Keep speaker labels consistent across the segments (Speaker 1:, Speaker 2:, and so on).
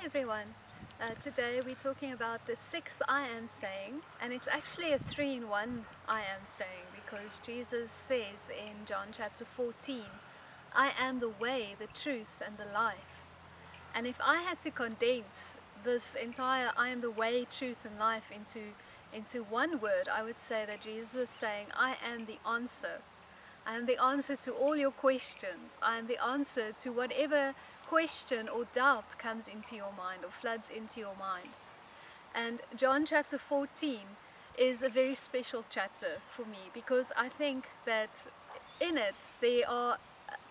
Speaker 1: everyone. Today we're talking about the sixth I am saying, and it's actually a three-in-one I am saying because Jesus says in John chapter 14, I am the way, the truth, and the life. And if I had to condense this entire I am the way, truth, and life into one word, I would say that Jesus was saying, I am the answer. I am the answer to all your questions. I am the answer to whatever question or doubt comes into your mind or floods into your mind. And John chapter 14 is a very special chapter for me because I think that in it there are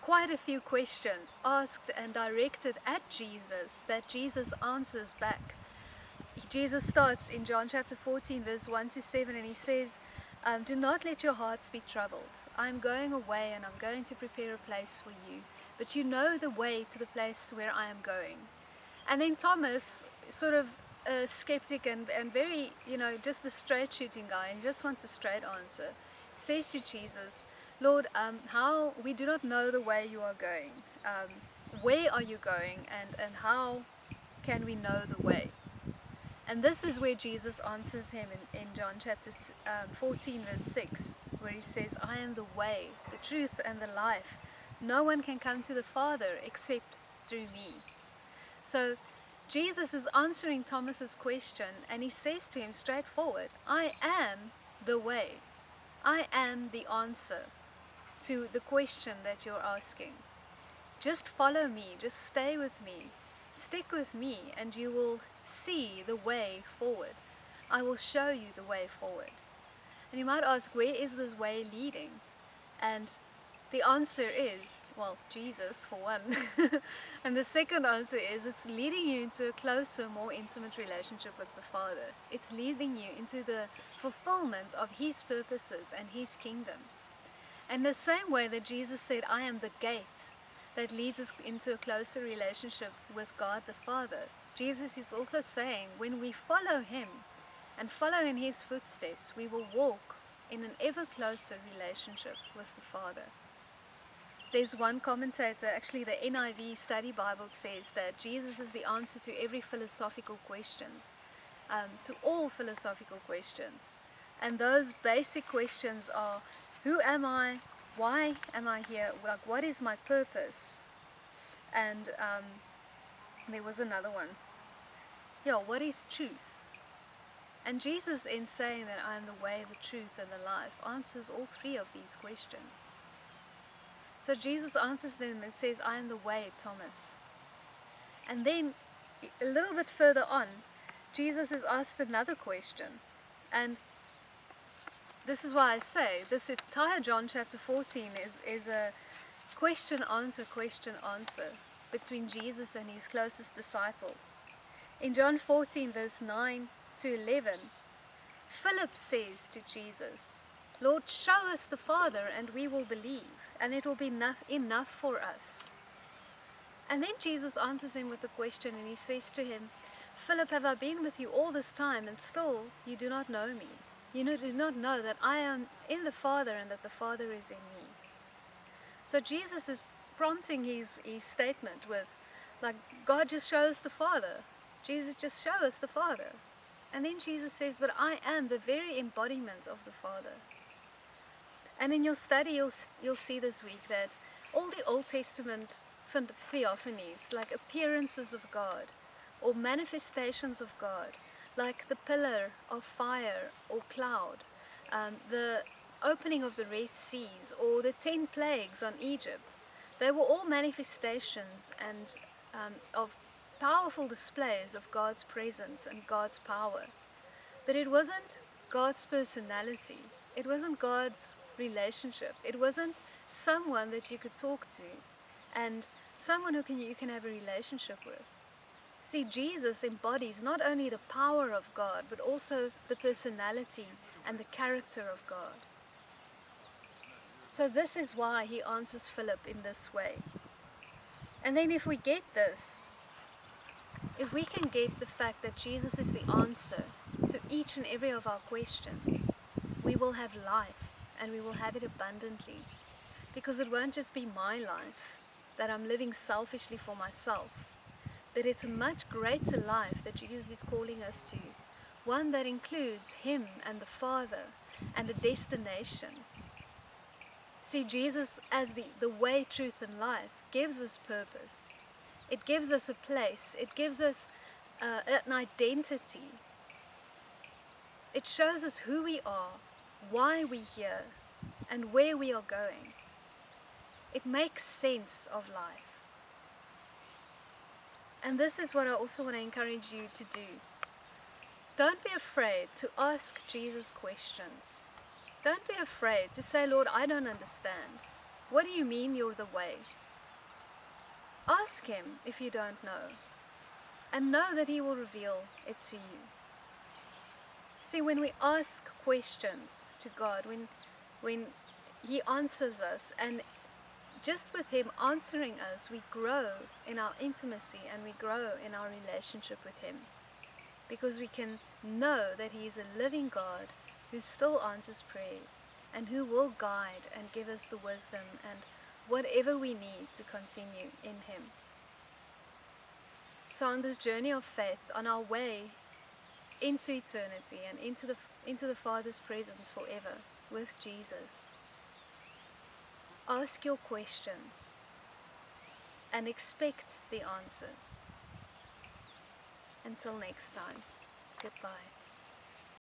Speaker 1: quite a few questions asked and directed at Jesus that Jesus answers back. Jesus starts in John chapter 14 verse 1 to 7 and he says, do not let your hearts be troubled. I'm going away and I'm going to prepare a place for you. But you know the way to the place where I am going. And then Thomas, sort of a skeptic and very, just the straight shooting guy, and just wants a straight answer, says to Jesus, Lord, how we do not know the way you are going. Where are you going and how can we know the way? And this is where Jesus answers him in John chapter 14 verse 6, where he says, I am the way, the truth, and the life. No one can come to the Father except through me. So Jesus is answering Thomas's question, and he says to him straightforward, I am the way. I am the answer to the question that you're asking. Just follow me, just stay with me, stick with me, and you will see the way forward. I will show you the way forward. And you might ask, where is this way leading? And the answer is, well, Jesus for one. And the second answer is, it's leading you into a closer, more intimate relationship with the Father. It's leading you into the fulfillment of His purposes and His kingdom. And the same way that Jesus said, I am the gate that leads us into a closer relationship with God the Father, Jesus is also saying when we follow Him and follow in His footsteps, we will walk in an ever closer relationship with the Father. There's one commentator, actually the NIV Study Bible says that Jesus is the answer to every philosophical questions, to all philosophical questions. And those basic questions are, who am I? Why am I here? Like, what is my purpose? And there was another one. What is truth? And Jesus, in saying that I am the way, the truth, and the life, answers all three of these questions. So Jesus answers them and says, I am the way, Thomas. And then, a little bit further on, Jesus is asked another question. And this is why I say, this entire John chapter 14 is a question-answer between Jesus and His closest disciples. In John 14 verse 9 to 11, Philip says to Jesus, Lord, show us the Father and we will believe, and it will be enough for us. And then Jesus answers him with a question, and He says to him, Philip, have I been with you all this time and still you do not know me? You do not know that I am in the Father and that the Father is in me. So Jesus is prompting his statement with, like, God just shows the Father. Jesus, just show us the Father. And then Jesus says, but I am the very embodiment of the Father. And in your study, you'll see this week that all the Old Testament theophanies, like appearances of God or manifestations of God, like the pillar of fire or cloud, the opening of the Red Seas, or the 10 plagues on Egypt, they were all manifestations and of powerful displays of God's presence and God's power. But it wasn't God's personality. It wasn't God's relationship. It wasn't someone that you could talk to and someone who you can have a relationship with. See, Jesus embodies not only the power of God, but also the personality and the character of God. So this is why He answers Philip in this way. And then if we get this, if we can get the fact that Jesus is the answer to each and every of our questions, we will have life, and we will have it abundantly. Because it won't just be my life, that I'm living selfishly for myself, that it's a much greater life that Jesus is calling us to, one that includes Him and the Father and a destination. See, Jesus as the way, truth and life gives us purpose. It gives us a place. It gives us an identity. It shows us who we are, why we're here, and where we are going. It makes sense of life. And this is what I also want to encourage you to do. Don't be afraid to ask Jesus questions. Don't be afraid to say, Lord, I don't understand. What do you mean you're the way? Ask Him if you don't know, and know that He will reveal it to you. See, when we ask questions to God, when He answers us, and just with Him answering us, we grow in our intimacy and we grow in our relationship with Him. Because we can know that He is a living God who still answers prayers and who will guide and give us the wisdom and whatever we need to continue in Him. So on this journey of faith, on our way into eternity and into the Father's presence forever with Jesus, ask your questions and expect the answers. Until next time, goodbye.